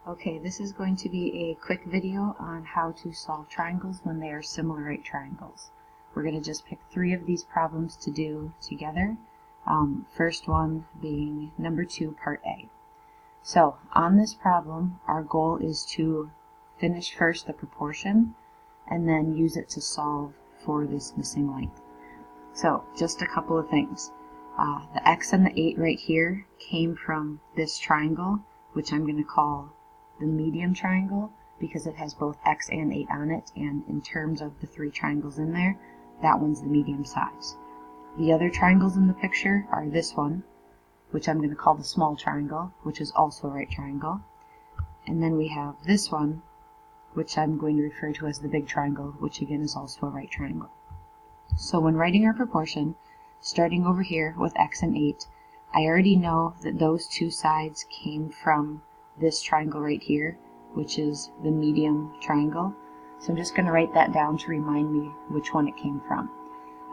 Okay, this is going to be a quick video on how to solve triangles when they are similar right triangles. We're going to just pick 3 of these problems to do together. First one being number 2, part A. So on this problem, our goal is to finish first the proportion and then use it to solve for this missing length. So just a couple of things. The x and the 8 right here came from this triangle, which I'm going to call the medium triangle because it has both x and 8 on it, and in terms of the 3 triangles in there, that one's the medium size. The other triangles in the picture are this one, which I'm going to call the small triangle, which is also a right triangle, and then we have this one, which I'm going to refer to as the big triangle, which again is also a right triangle. So when writing our proportion, starting over here with x and 8, I already know that those 2 sides came from this triangle right here, which is the medium triangle. So I'm just going to write that down to remind me which one it came from.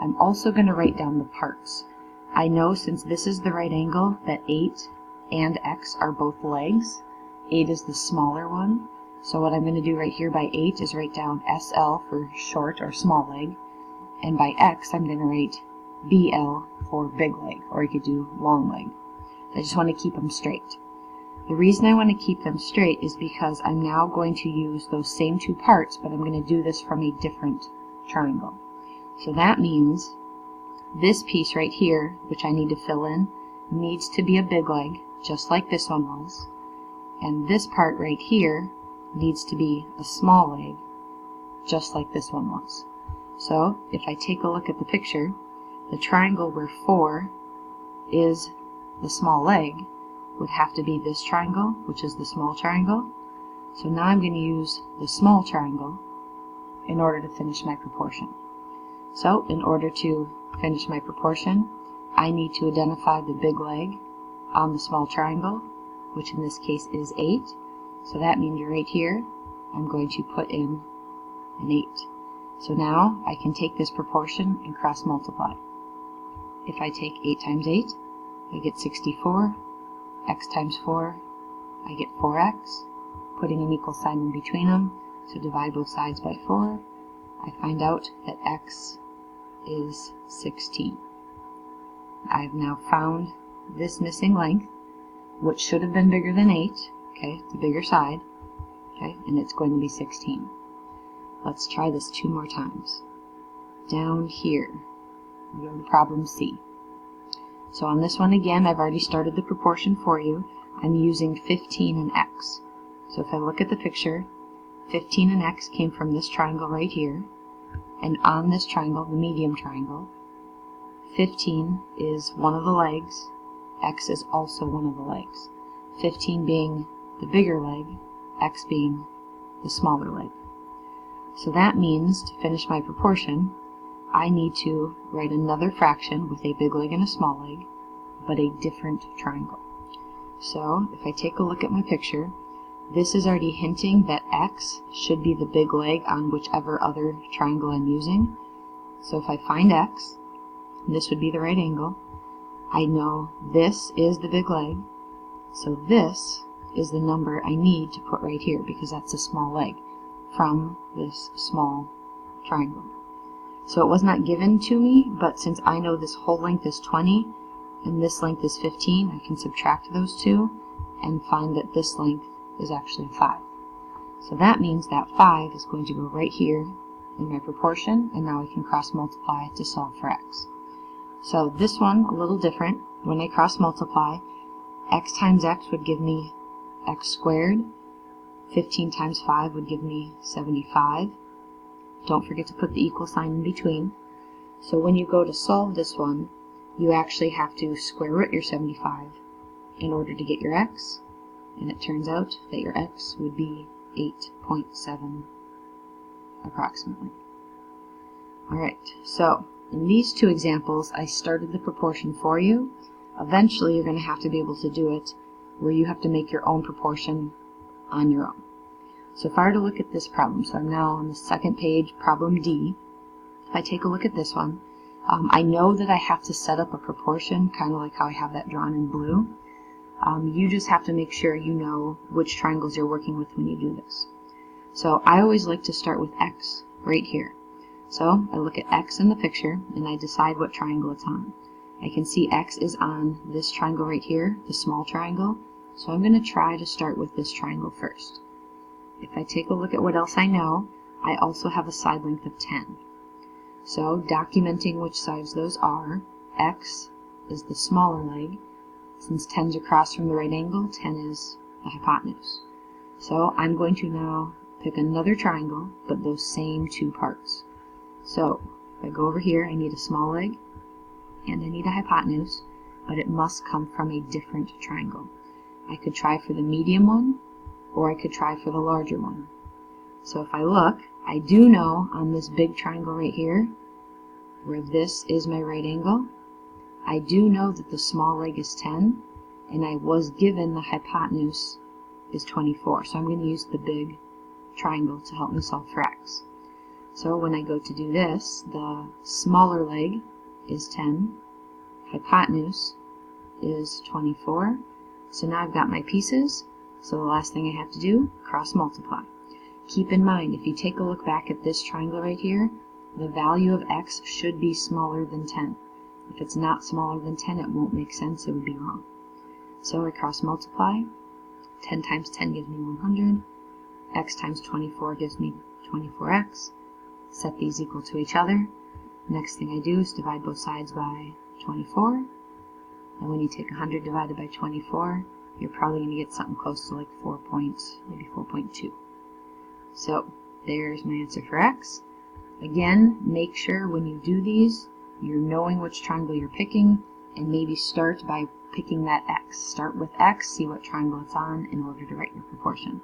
I'm also going to write down the parts. I know since this is the right angle that 8 and x are both legs. 8 is the smaller one. So what I'm going to do right here by 8 is write down SL for short or small leg. And by x I'm going to write BL for big leg, or you could do long leg. I just want to keep them straight. The reason I want to keep them straight is because I'm now going to use those same 2 parts, but I'm going to do this from a different triangle. So that means this piece right here, which I need to fill in, needs to be a big leg, just like this one was. And this part right here needs to be a small leg, just like this one was. So if I take a look at the picture, the triangle where 4 is the small leg would have to be this triangle, which is the small triangle. So now I'm going to use the small triangle in order to finish my proportion. So in order to finish my proportion, I need to identify the big leg on the small triangle, which in this case is 8. So that means right here, I'm going to put in an 8. So now I can take this proportion and cross multiply. If I take 8 times 8, I get 64. X times 4, I get 4x, putting an equal sign in between them, so divide both sides by 4. I find out that x is 16. I've now found this missing length, which should have been bigger than 8, okay, the bigger side, okay, and it's going to be 16. Let's try this 2 more times. Down here, we go to problem C. So on this one again, I've already started the proportion for you. I'm using 15 and x. So if I look at the picture, 15 and x came from this triangle right here. And on this triangle, the medium triangle, 15 is one of the legs. X is also one of the legs. 15 being the bigger leg, x being the smaller leg. So that means to finish my proportion, I need to write another fraction with a big leg and a small leg, but a different triangle. So if I take a look at my picture, this is already hinting that x should be the big leg on whichever other triangle I'm using. So if I find x, this would be the right angle. I know this is the big leg, so this is the number I need to put right here because that's a small leg from this small triangle. So it was not given to me, but since I know this whole length is 20 and this length is 15, I can subtract those 2 and find that this length is actually 5. So that means that 5 is going to go right here in my proportion, and now I can cross multiply to solve for x. So this one, a little different. When I cross multiply, x times x would give me x squared. 15 times 5 would give me 75. Don't forget to put the equal sign in between. So when you go to solve this one, you actually have to square root your 75 in order to get your x, and it turns out that your x would be 8.7 approximately. Alright, so in these 2 examples, I started the proportion for you. Eventually you're going to have to be able to do it where you have to make your own proportion on your own. So if I were to look at this problem, so I'm now on the 2nd page, problem D. If I take a look at this one, I know that I have to set up a proportion, kind of like how I have that drawn in blue. You just have to make sure you know which triangles you're working with when you do this. So I always like to start with X right here. So I look at X in the picture and I decide what triangle it's on. I can see X is on this triangle right here, the small triangle. So I'm going to try to start with this triangle first. If I take a look at what else I know, I also have a side length of 10. So documenting which sides those are, X is the smaller leg. Since 10 is across from the right angle, 10 is the hypotenuse. So I'm going to now pick another triangle, but those same two parts. So if I go over here, I need a small leg and I need a hypotenuse, but it must come from a different triangle. I could try for the medium one, or I could try for the larger one. So if I look, I do know on this big triangle right here, where this is my right angle, I do know that the small leg is 10, and I was given the hypotenuse is 24. So I'm going to use the big triangle to help me solve for X. So when I go to do this, the smaller leg is 10, hypotenuse is 24. So now I've got my pieces, so the last thing I have to do, cross multiply. Keep in mind, if you take a look back at this triangle right here, the value of X should be smaller than 10. If it's not smaller than 10, it won't make sense, it would be wrong. So I cross multiply, 10 times 10 gives me 100, X times 24 gives me 24X, set these equal to each other. Next thing I do is divide both sides by 24, and when you take 100 divided by 24, you're probably going to get something close to like 4.2. So there's my answer for X. Again, make sure when you do these, you're knowing which triangle you're picking, and maybe start by picking that X. Start with X, see what triangle it's on in order to write your proportion.